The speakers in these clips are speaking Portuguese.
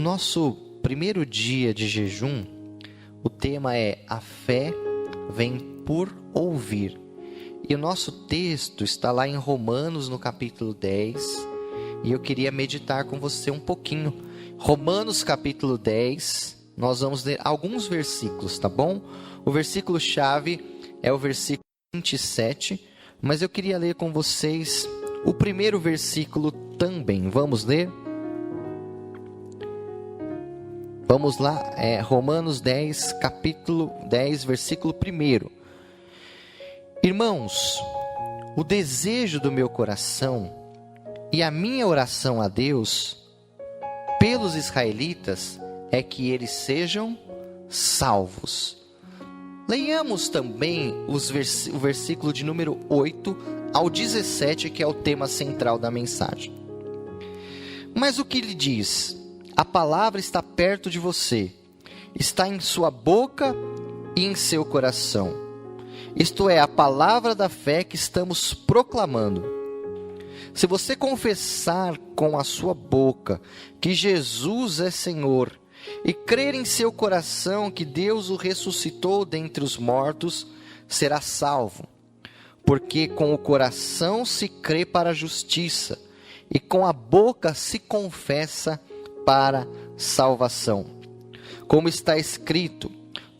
nosso primeiro dia de jejum, o tema é A fé vem por ouvir. E o nosso texto está lá em Romanos, no capítulo 10. E eu queria meditar com você um pouquinho. Romanos, capítulo 10. Nós vamos ler alguns versículos, tá bom? O versículo-chave é o versículo 27. Mas eu queria ler com vocês o primeiro versículo também. Vamos ler? Vamos lá, Romanos 10, capítulo 10, versículo 1. Irmãos, o desejo do meu coração e a minha oração a Deus pelos israelitas é que eles sejam salvos. Leiamos também o versículo de número 8 ao 17, que é o tema central da mensagem. Mas o que ele diz? A palavra está perto de você, está em sua boca e em seu coração. Isto é, a palavra da fé que estamos proclamando. Se você confessar com a sua boca que Jesus é Senhor e crer em seu coração que Deus o ressuscitou dentre os mortos, será salvo. Porque com o coração se crê para a justiça e com a boca se confessa para salvação. Como está escrito,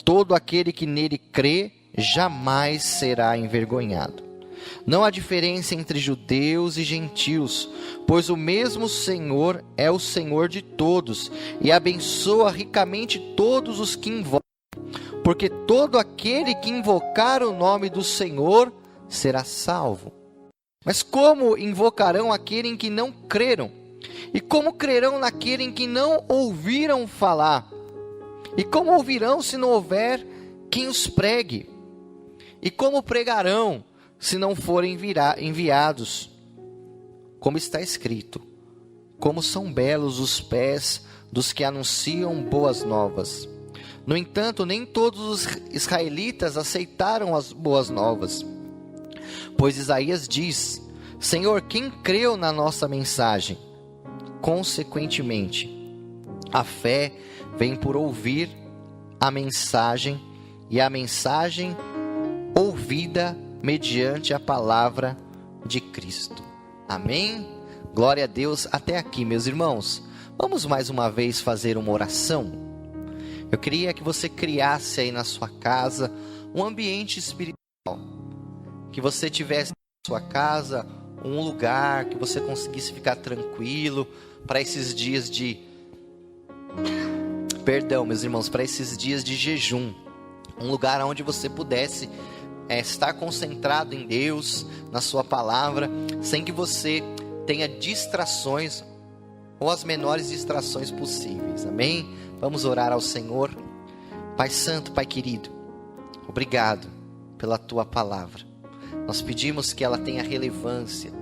todo aquele que nele crê jamais será envergonhado. Não há diferença entre judeus e gentios, pois o mesmo Senhor é o Senhor de todos e abençoa ricamente todos os que invocam, porque todo aquele que invocar o nome do Senhor será salvo. Mas como invocarão aquele em que não creram? E como crerão naquele em que não ouviram falar? E como ouvirão se não houver quem os pregue? E como pregarão se não forem enviados? Como está escrito, como são belos os pés dos que anunciam boas novas. No entanto, nem todos os israelitas aceitaram as boas novas. Pois Isaías diz, Senhor, quem creu na nossa mensagem? Consequentemente, a fé vem por ouvir a mensagem, e a mensagem ouvida mediante a palavra de Cristo. Amém? Glória a Deus. Até aqui, meus irmãos. Vamos mais uma vez fazer uma oração? Eu queria que você criasse aí na sua casa um ambiente espiritual. Que você tivesse na sua casa um lugar que você conseguisse ficar tranquilo para esses dias de... meus irmãos, para esses dias de jejum. Um lugar onde você pudesse estar concentrado em Deus, na sua palavra, sem que você tenha distrações ou as menores distrações possíveis. Amém? Vamos orar ao Senhor. Pai Santo, Pai querido, obrigado pela Tua palavra. Nós pedimos que ela tenha relevância.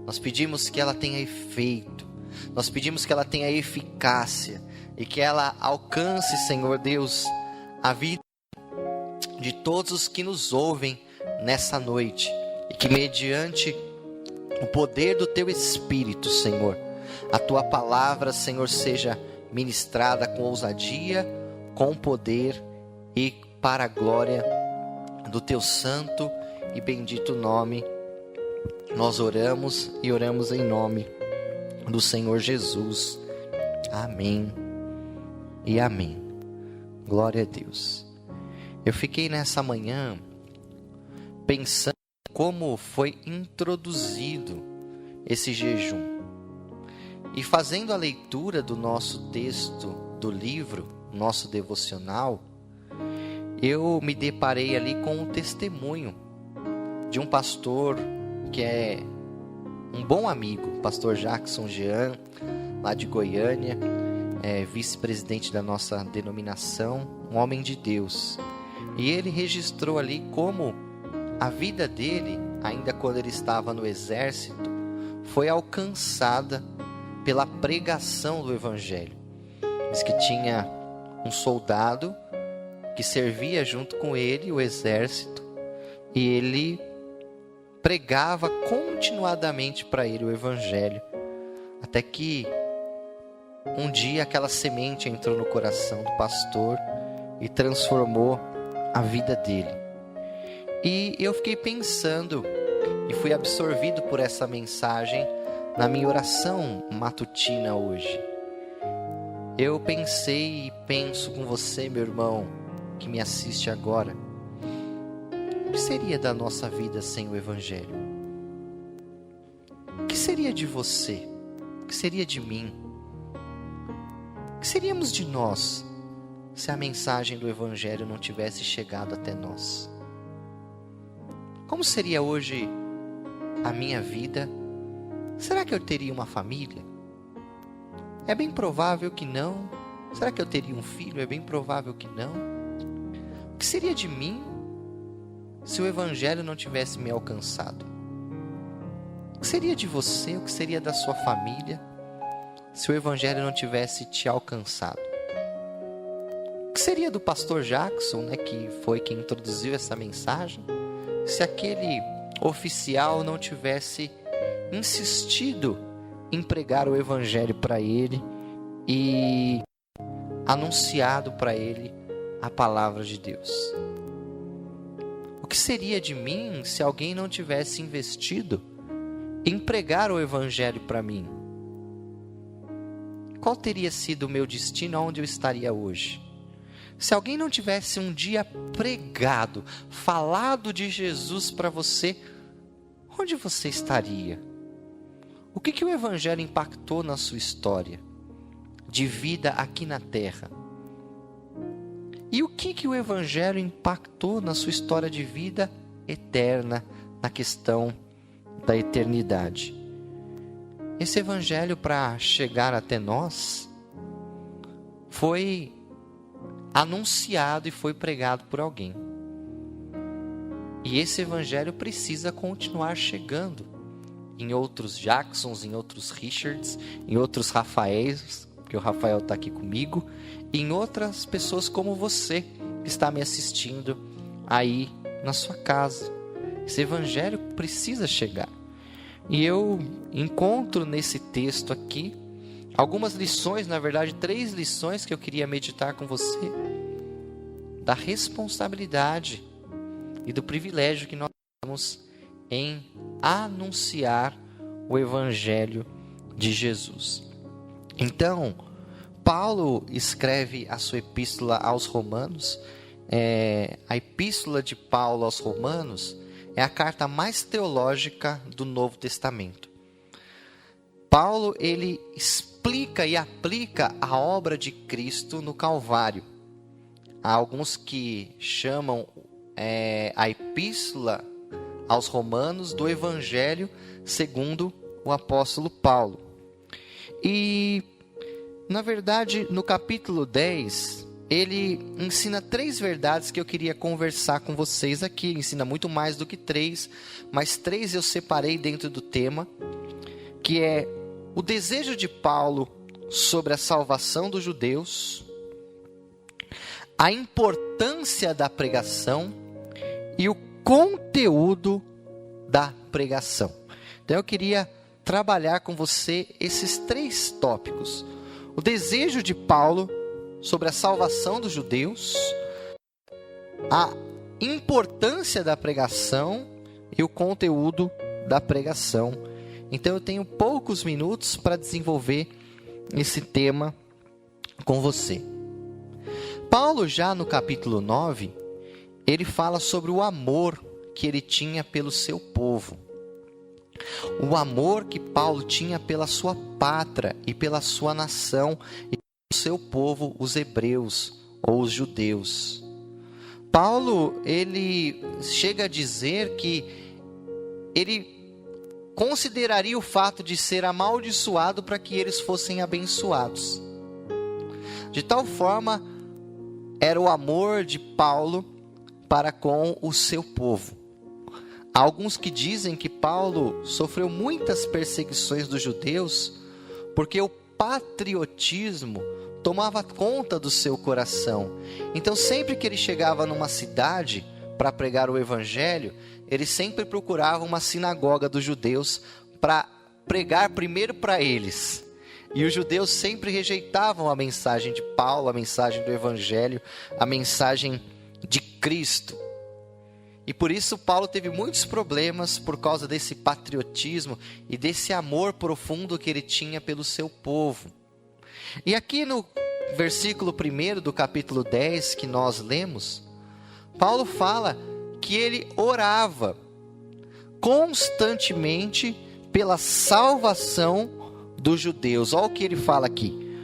Nós pedimos que ela tenha efeito. Nós pedimos que ela tenha eficácia. E que ela alcance, Senhor Deus, a vida de todos os que nos ouvem nessa noite. E que mediante o poder do Teu Espírito, Senhor, a Tua palavra, Senhor, seja ministrada com ousadia, com poder e para a glória do Teu santo e bendito nome. Nós oramos e oramos em nome do Senhor Jesus. Amém e amém. Glória a Deus. Eu fiquei nessa manhã pensando como foi introduzido esse jejum. E fazendo a leitura do nosso texto do livro, nosso devocional, eu me deparei ali com um testemunho de um pastor que é um bom amigo, pastor Jackson Jean, lá de Goiânia, vice-presidente da nossa denominação, um homem de Deus. E ele registrou ali como a vida dele, ainda quando ele estava no exército, foi alcançada pela pregação do Evangelho. Diz que tinha um soldado que servia junto com ele, o exército, e ele pregava continuadamente para ele o Evangelho, até que um dia aquela semente entrou no coração do pastor e transformou a vida dele. E eu fiquei pensando e fui absorvido por essa mensagem na minha oração matutina hoje. Eu pensei e penso com você, meu irmão, que me assiste agora. O que seria da nossa vida sem o Evangelho? O que seria de você? O que seria de mim? O que seríamos de nós se a mensagem do Evangelho não tivesse chegado até nós? Como seria hoje a minha vida? Será que eu teria uma família? É bem provável que não. Será que eu teria um filho? É bem provável que não. O que seria de mim se o Evangelho não tivesse me alcançado? O que seria de você? O que seria da sua família se o Evangelho não tivesse te alcançado? O que seria do pastor Jackson, que foi quem introduziu essa mensagem, se aquele oficial não tivesse insistido em pregar o Evangelho para ele e anunciado para ele a palavra de Deus? O que seria de mim se alguém não tivesse investido em pregar o Evangelho para mim? Qual teria sido o meu destino? Onde eu estaria hoje? Se alguém não tivesse um dia pregado, falado de Jesus para você, onde você estaria? O que o Evangelho impactou na sua história de vida aqui na terra? E o que o Evangelho impactou na sua história de vida eterna, na questão da eternidade? Esse Evangelho, para chegar até nós, foi anunciado e foi pregado por alguém. E esse Evangelho precisa continuar chegando em outros Jacksons, em outros Richards, em outros Rafaéis, porque o Rafael está aqui comigo, e em outras pessoas como você, que está me assistindo aí na sua casa. Esse Evangelho precisa chegar. E eu encontro nesse texto aqui algumas lições, na verdade 3 lições que eu queria meditar com você, da responsabilidade e do privilégio que nós temos em anunciar o Evangelho de Jesus. Então, Paulo escreve a sua epístola aos Romanos. A epístola de Paulo aos Romanos é a carta mais teológica do Novo Testamento. Paulo, ele explica e aplica a obra de Cristo no Calvário. Há alguns que chamam a epístola aos Romanos do Evangelho segundo o apóstolo Paulo. E, na verdade, no capítulo 10, ele ensina 3 verdades que eu queria conversar com vocês aqui. Ele ensina muito mais do que 3, mas 3 eu separei dentro do tema, que é o desejo de Paulo sobre a salvação dos judeus, a importância da pregação e o conteúdo da pregação. Então eu queria trabalhar com você esses 3 tópicos. O desejo de Paulo sobre a salvação dos judeus, a importância da pregação e o conteúdo da pregação. Então eu tenho poucos minutos para desenvolver esse tema com você. Paulo, já no capítulo 9, ele fala sobre o amor que ele tinha pelo seu povo. O amor que Paulo tinha pela sua pátria e pela sua nação e pelo seu povo, os hebreus ou os judeus. Paulo, ele chega a dizer que ele consideraria o fato de ser amaldiçoado para que eles fossem abençoados. De tal forma era o amor de Paulo para com o seu povo. Há alguns que dizem que Paulo sofreu muitas perseguições dos judeus porque o patriotismo tomava conta do seu coração. Então, sempre que ele chegava numa cidade para pregar o evangelho, ele sempre procurava uma sinagoga dos judeus para pregar primeiro para eles. E os judeus sempre rejeitavam a mensagem de Paulo, a mensagem do Evangelho, a mensagem de Cristo. E por isso Paulo teve muitos problemas por causa desse patriotismo e desse amor profundo que ele tinha pelo seu povo. E aqui no versículo 1 do capítulo 10 que nós lemos, Paulo fala que ele orava constantemente pela salvação dos judeus. Olha o que ele fala aqui.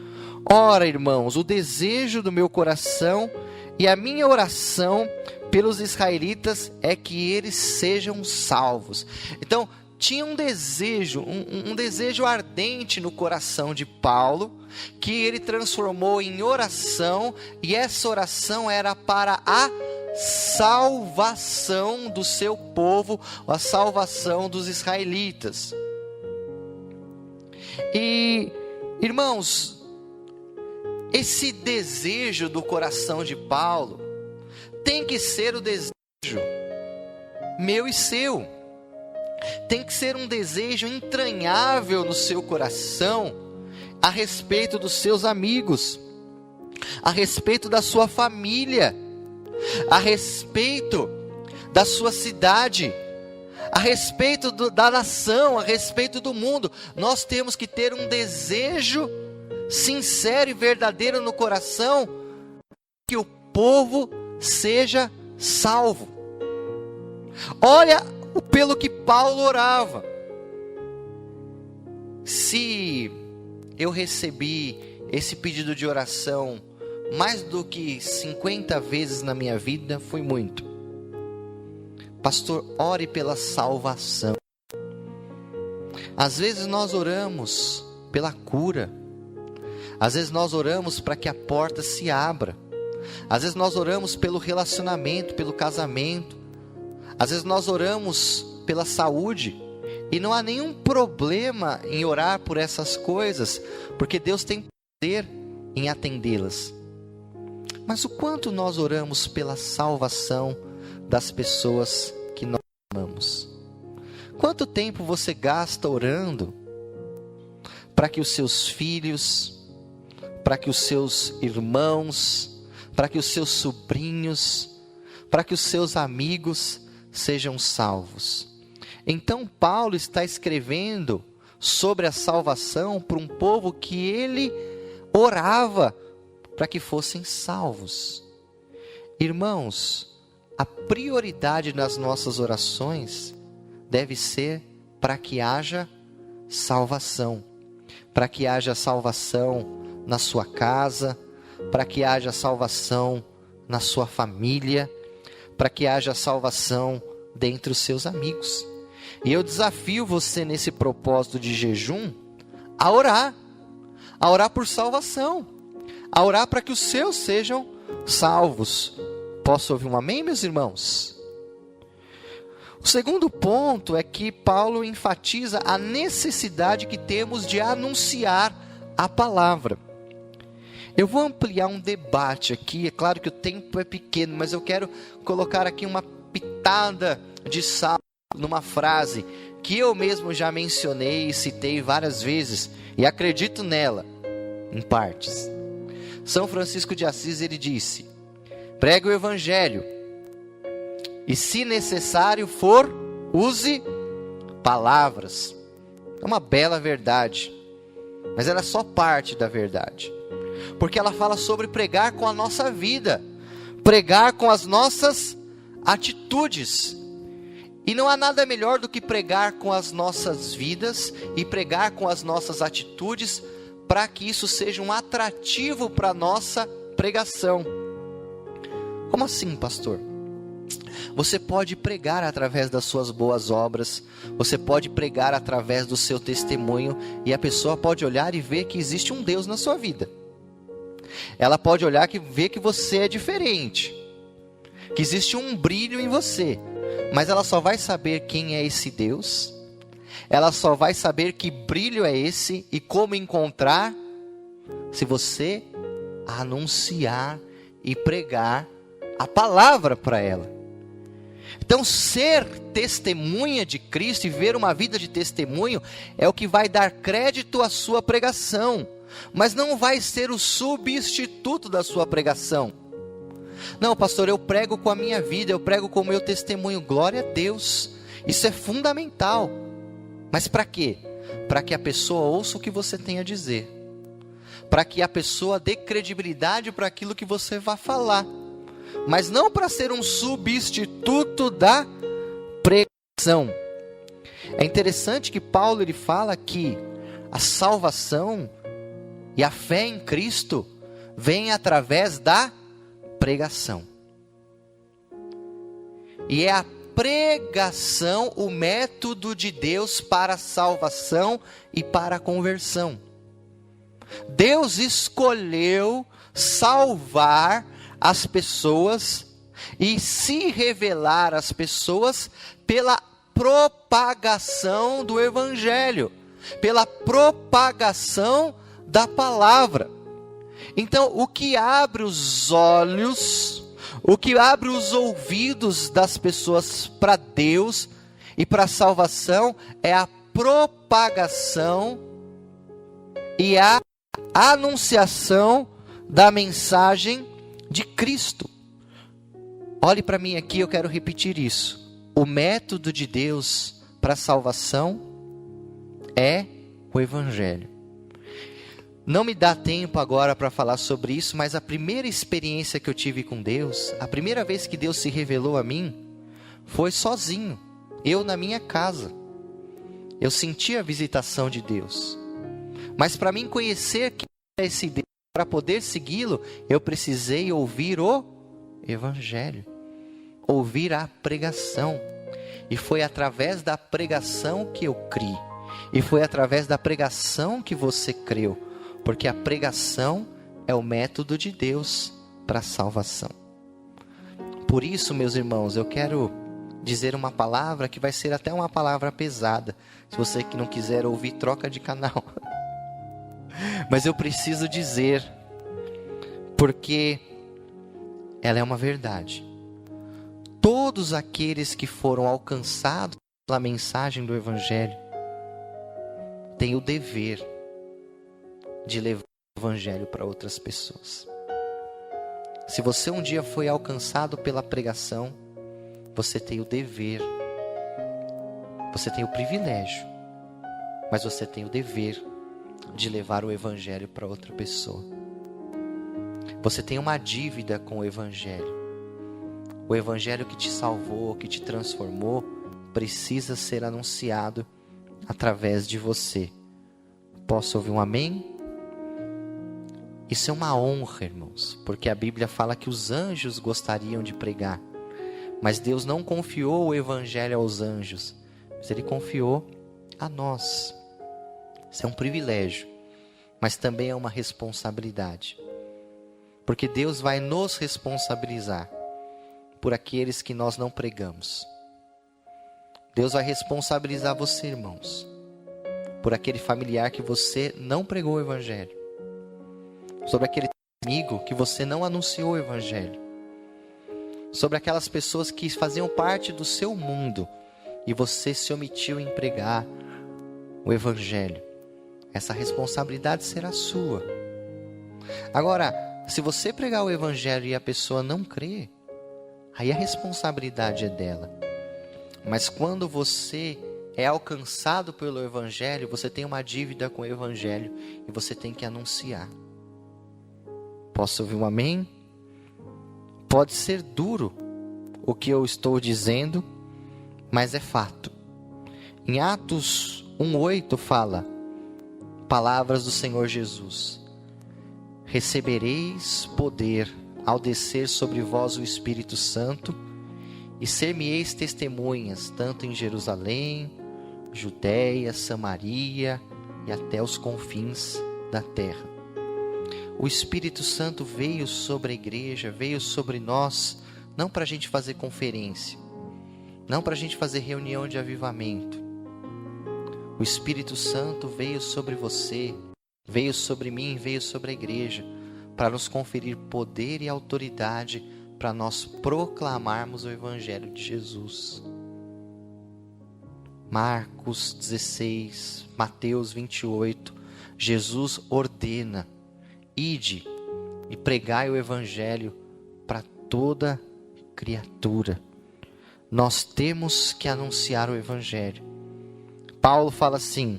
Ora, irmãos, o desejo do meu coração e a minha oração pelos israelitas é que eles sejam salvos. Então, tinha um desejo, um desejo ardente no coração de Paulo, que ele transformou em oração, e essa oração era para a salvação do seu povo, a salvação dos israelitas. E, irmãos, esse desejo do coração de Paulo tem que ser o desejo meu e seu. Tem que ser um desejo entranhável no seu coração a respeito dos seus amigos, a respeito da sua família, a respeito da sua cidade, a respeito da nação, a respeito do mundo. Nós temos que ter um desejo sincero e verdadeiro no coração que o povo seja salvo. Olha pelo que Paulo orava. Se eu recebi esse pedido de oração mais do que 50 vezes na minha vida, foi muito. Pastor, ore pela salvação. Às vezes nós oramos pela cura. Às vezes nós oramos para que a porta se abra. Às vezes nós oramos pelo relacionamento, pelo casamento. Às vezes nós oramos pela saúde. E não há nenhum problema em orar por essas coisas, porque Deus tem poder em atendê-las. Mas o quanto nós oramos pela salvação das pessoas que nós amamos? Quanto tempo você gasta orando para que os seus filhos, para que os seus irmãos, para que os seus sobrinhos, para que os seus amigos sejam salvos? Então Paulo está escrevendo sobre a salvação para um povo que ele orava para que fossem salvos. Irmãos, a prioridade nas nossas orações deve ser para que haja salvação. Para que haja salvação na sua casa, para que haja salvação na sua família, para que haja salvação dentre os seus amigos. E eu desafio você nesse propósito de jejum a orar por salvação, a orar para que os seus sejam salvos. Posso ouvir um amém, meus irmãos? O segundo ponto é que Paulo enfatiza a necessidade que temos de anunciar a palavra. Eu vou ampliar um debate aqui, é claro que o tempo é pequeno, mas eu quero colocar aqui uma pitada de sal numa frase que eu mesmo já mencionei e citei várias vezes, e acredito nela, em partes. São Francisco de Assis, ele disse: pregue o evangelho, e se necessário for, use palavras. É uma bela verdade, mas ela é só parte da verdade, porque ela fala sobre pregar com a nossa vida, pregar com as nossas atitudes. E não há nada melhor do que pregar com as nossas vidas e pregar com as nossas atitudes, para que isso seja um atrativo para a nossa pregação. Como assim, pastor? Você pode pregar através das suas boas obras, você pode pregar através do seu testemunho, e a pessoa pode olhar e ver que existe um Deus na sua vida. Ela pode olhar e ver que você é diferente, que existe um brilho em você. Mas ela só vai saber quem é esse Deus, ela só vai saber que brilho é esse e como encontrar, se você anunciar e pregar a palavra para ela. Então, ser testemunha de Cristo e ver uma vida de testemunho é o que vai dar crédito à sua pregação, mas não vai ser o substituto da sua pregação. Não, pastor, eu prego com a minha vida, eu prego com o meu testemunho. Glória a Deus, isso é fundamental. Mas para quê? Para que a pessoa ouça o que você tem a dizer, para que a pessoa dê credibilidade para aquilo que você vai falar, mas não para ser um substituto da pregação. É interessante que Paulo ele fala que a salvação e a fé em Cristo vem através da pregação. E é a pregação o método de Deus para a salvação e para a conversão. Deus escolheu salvar as pessoas e se revelar às pessoas pela propagação do Evangelho, pela propagação da palavra. Então, o que abre os olhos, o que abre os ouvidos das pessoas para Deus e para a salvação é a propagação e a anunciação da mensagem de Cristo. Olhe para mim aqui, eu quero repetir isso. O método de Deus para a salvação é o Evangelho. Não me dá tempo agora para falar sobre isso, mas a primeira experiência que eu tive com Deus, a primeira vez que Deus se revelou a mim, foi sozinho, eu na minha casa. Eu senti a visitação de Deus. Mas para mim conhecer quem é esse Deus, para poder segui-lo, eu precisei ouvir o Evangelho, ouvir a pregação. E foi através da pregação que eu criei. E foi através da pregação que você creu. Porque a pregação é o método de Deus para a salvação. Por isso, meus irmãos, eu quero dizer uma palavra que vai ser até uma palavra pesada. Se você que não quiser ouvir, troca de canal. Mas eu preciso dizer, porque ela é uma verdade. Todos aqueles que foram alcançados pela mensagem do Evangelho têm o dever de levar o Evangelho para outras pessoas. Se você um dia foi alcançado pela pregação, você tem o dever, você tem o privilégio, mas você tem o dever de levar o Evangelho para outra pessoa. Você tem uma dívida com o Evangelho. O Evangelho que te salvou, que te transformou, precisa ser anunciado através de você. Posso ouvir um amém? Isso é uma honra, irmãos, porque a Bíblia fala que os anjos gostariam de pregar, mas Deus não confiou o Evangelho aos anjos, mas Ele confiou a nós. Isso é um privilégio, mas também é uma responsabilidade, porque Deus vai nos responsabilizar por aqueles que nós não pregamos. Deus vai responsabilizar você, irmãos, por aquele familiar que você não pregou o Evangelho, sobre aquele amigo que você não anunciou o Evangelho, sobre aquelas pessoas que faziam parte do seu mundo e você se omitiu em pregar o Evangelho. Essa responsabilidade será sua. Agora, se você pregar o Evangelho e a pessoa não crê, aí a responsabilidade é dela. Mas quando você é alcançado pelo Evangelho, você tem uma dívida com o Evangelho e você tem que anunciar. Posso ouvir um amém? Pode ser duro o que eu estou dizendo, mas é fato. Em Atos 1:8 fala, palavras do Senhor Jesus: recebereis poder ao descer sobre vós o Espírito Santo, e ser-me-eis testemunhas, tanto em Jerusalém, Judéia, Samaria e até os confins da terra. O Espírito Santo veio sobre a igreja, veio sobre nós, não para a gente fazer conferência, não para a gente fazer reunião de avivamento. O Espírito Santo veio sobre você, veio sobre mim, veio sobre a igreja, para nos conferir poder e autoridade para nós proclamarmos o Evangelho de Jesus. Marcos 16, Mateus 28, Jesus ordena: ide e pregai o Evangelho para toda criatura. Nós temos que anunciar o Evangelho. Paulo fala assim,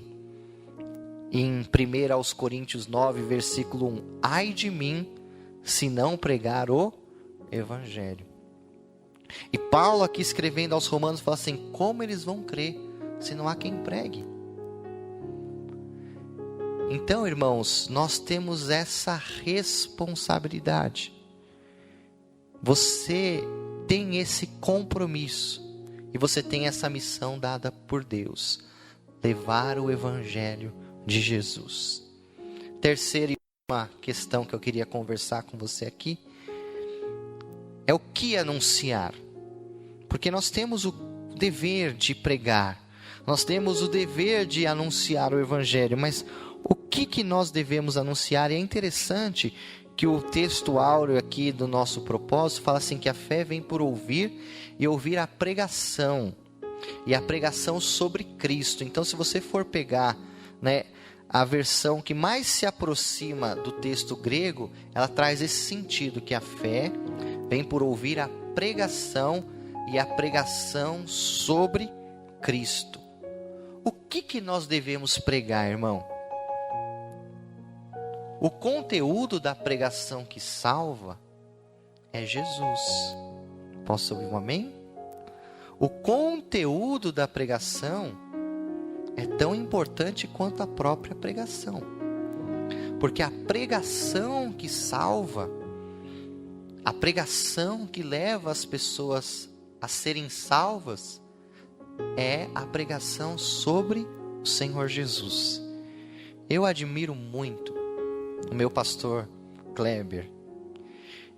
em 1 aos Coríntios 9, versículo 1, ai de mim, se não pregar o Evangelho. E Paulo aqui escrevendo aos Romanos fala assim, como eles vão crer se não há quem pregue? Então, irmãos, nós temos essa responsabilidade. Você tem esse compromisso e você tem essa missão dada por Deus, levar o Evangelho de Jesus. Terceira e última questão que eu queria conversar com você aqui é o que anunciar. Porque nós temos o dever de pregar, nós temos o dever de anunciar o Evangelho, mas o que nós devemos anunciar? E é interessante que o texto áureo aqui do nosso propósito fala assim, que a fé vem por ouvir e ouvir a pregação, e a pregação sobre Cristo. Então, se você for pegar, né, a versão que mais se aproxima do texto grego, ela traz esse sentido, que a fé vem por ouvir a pregação, e a pregação sobre Cristo. O que nós devemos pregar, irmão? O conteúdo da pregação que salva é Jesus. Posso ouvir um amém? O conteúdo da pregação é tão importante quanto a própria pregação. Porque a pregação que salva, a pregação que leva as pessoas a serem salvas, é a pregação sobre o Senhor Jesus. Eu admiro muito o meu pastor Kleber,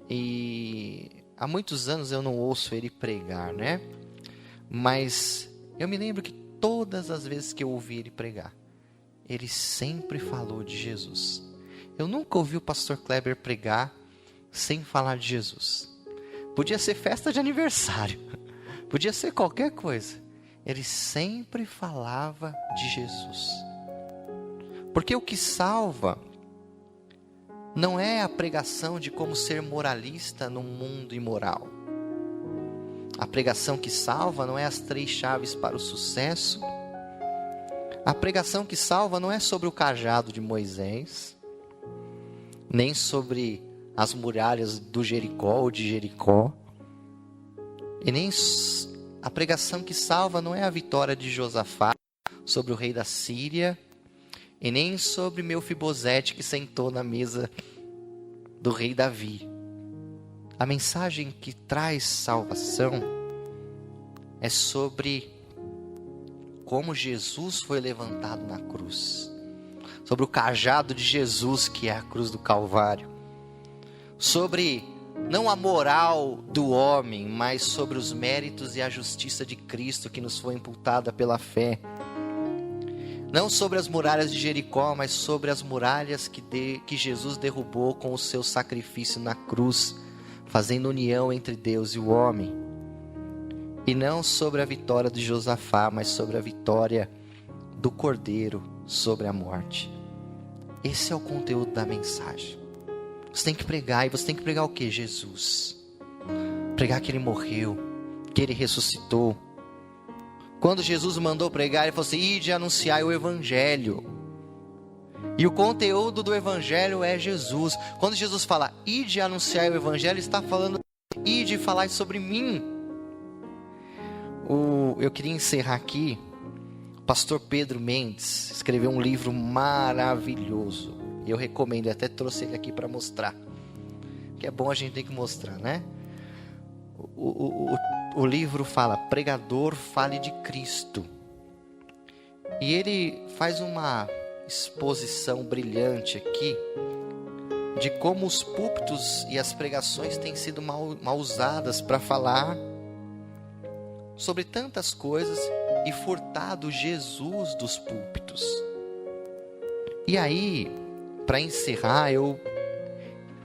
e há muitos anos eu não ouço ele pregar, né? Mas eu me lembro que todas as vezes que eu ouvi ele pregar, ele sempre falou de Jesus. Eu nunca ouvi o pastor Kleber pregar sem falar de Jesus. Podia ser festa de aniversário, podia ser qualquer coisa, ele sempre falava de Jesus. Porque o que salva não é a pregação de como ser moralista num mundo imoral. A pregação que salva não é as 3 chaves para o sucesso. A pregação que salva não é sobre o cajado de Moisés, nem sobre as muralhas do Jericó ou de Jericó. E nem a pregação que salva não é a vitória de Josafá sobre o rei da Síria, e nem sobre Mefibosete que sentou na mesa do rei Davi. A mensagem que traz salvação é sobre como Jesus foi levantado na cruz, sobre o cajado de Jesus, que é a cruz do Calvário, sobre não a moral do homem, mas sobre os méritos e a justiça de Cristo que nos foi imputada pela fé. Não sobre as muralhas de Jericó, mas sobre as muralhas que Jesus derrubou com o seu sacrifício na cruz, fazendo união entre Deus e o homem. E não sobre a vitória de Josafá, mas sobre a vitória do Cordeiro sobre a morte. Esse é o conteúdo da mensagem. Você tem que pregar, e você tem que pregar o quê? Jesus. Pregar que Ele morreu, que Ele ressuscitou. Quando Jesus mandou pregar, Ele falou assim, ide anunciar o Evangelho. E o conteúdo do Evangelho é Jesus. Quando Jesus fala, ide anunciar o Evangelho, Ele está falando, ide falar sobre mim. Eu queria encerrar aqui. O pastor Pedro Mendes escreveu um livro maravilhoso. E eu recomendo, eu até trouxe ele aqui para mostrar. Que é bom a gente ter que mostrar, né? O livro fala, pregador, fale de Cristo. E ele faz uma exposição brilhante aqui de como os púlpitos e as pregações têm sido mal usadas para falar sobre tantas coisas e furtado Jesus dos púlpitos. E aí, para encerrar, eu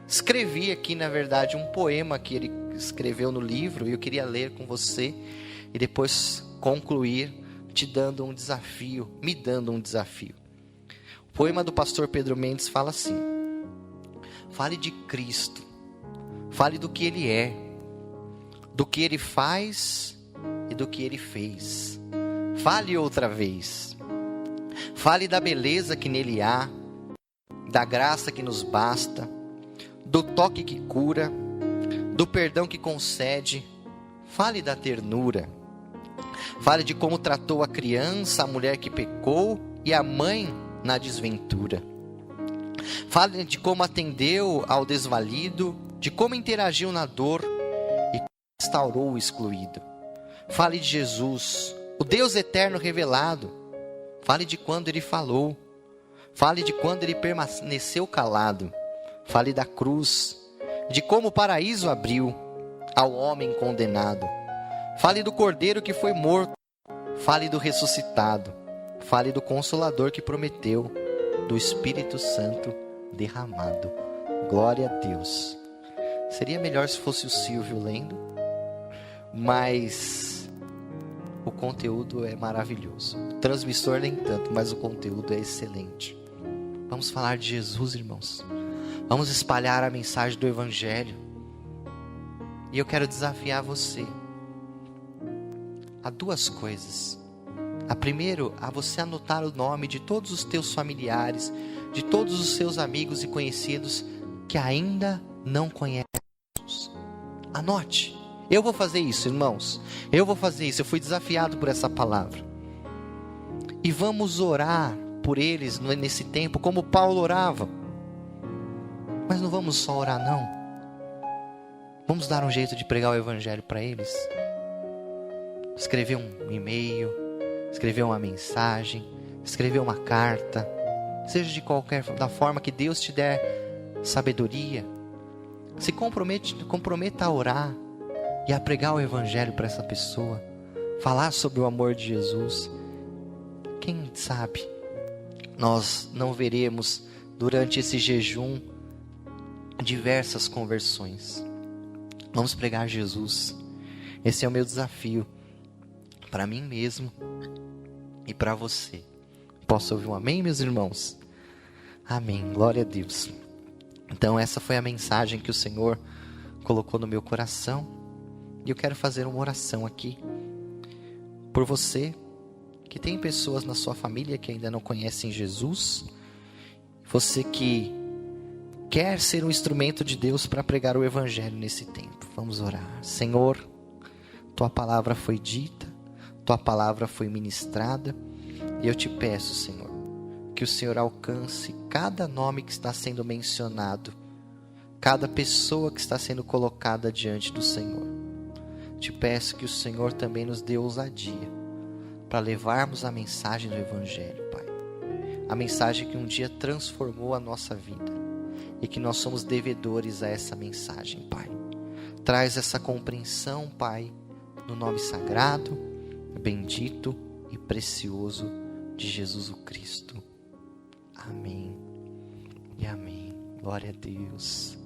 escrevi aqui, na verdade, um poema que ele escreveu no livro, e eu queria ler com você e depois concluir te dando um desafio, me dando um desafio. O poema do pastor Pedro Mendes fala assim: fale de Cristo, fale do que Ele é, do que Ele faz e do que Ele fez. Fale outra vez. Fale da beleza que nele há, da graça que nos basta, do toque que cura, do perdão que concede. Fale da ternura. Fale de como tratou a criança, a mulher que pecou e a mãe na desventura. Fale de como atendeu ao desvalido, de como interagiu na dor e restaurou o excluído. Fale de Jesus, o Deus eterno revelado. Fale de quando Ele falou. Fale de quando Ele permaneceu calado. Fale da cruz, de como o paraíso abriu ao homem condenado. Fale do cordeiro que foi morto. Fale do ressuscitado. Fale do Consolador que prometeu, do Espírito Santo derramado. Glória a Deus. Seria melhor se fosse o Silvio lendo, mas o conteúdo é maravilhoso. O transmissor nem tanto, mas o conteúdo é excelente. Vamos falar de Jesus, irmãos. Vamos espalhar a mensagem do Evangelho. E eu quero desafiar você a duas coisas. A primeiro, a você anotar o nome de todos os teus familiares, de todos os seus amigos e conhecidos que ainda não conhecem Jesus. Anote. Eu vou fazer isso, irmãos. Eu vou fazer isso. Eu fui desafiado por essa palavra. E vamos orar por eles nesse tempo, como Paulo orava. Mas não vamos só orar, não. Vamos dar um jeito de pregar o Evangelho para eles. Escrever um e-mail, escrever uma mensagem, escrever uma carta, seja da forma que Deus te der sabedoria. Se comprometa a orar e a pregar o Evangelho para essa pessoa, falar sobre o amor de Jesus. Quem sabe nós não veremos durante esse jejum diversas conversões. Vamos pregar Jesus. Esse é o meu desafio para mim mesmo e para você. Posso ouvir um amém, meus irmãos? Amém, glória a Deus. Então essa foi a mensagem que o Senhor colocou no meu coração. E eu quero fazer uma oração aqui por você que tem pessoas na sua família que ainda não conhecem Jesus. Você que quer ser um instrumento de Deus para pregar o Evangelho nesse tempo. Vamos orar. Senhor, Tua palavra foi dita, Tua palavra foi ministrada, e eu te peço, Senhor, que o Senhor alcance cada nome que está sendo mencionado, cada pessoa que está sendo colocada diante do Senhor. Te peço que o Senhor também nos dê ousadia para levarmos a mensagem do Evangelho, Pai. A mensagem que um dia transformou a nossa vida e que nós somos devedores a essa mensagem, Pai. Traz essa compreensão, Pai, no nome sagrado, bendito e precioso de Jesus o Cristo. Amém e amém. Glória a Deus.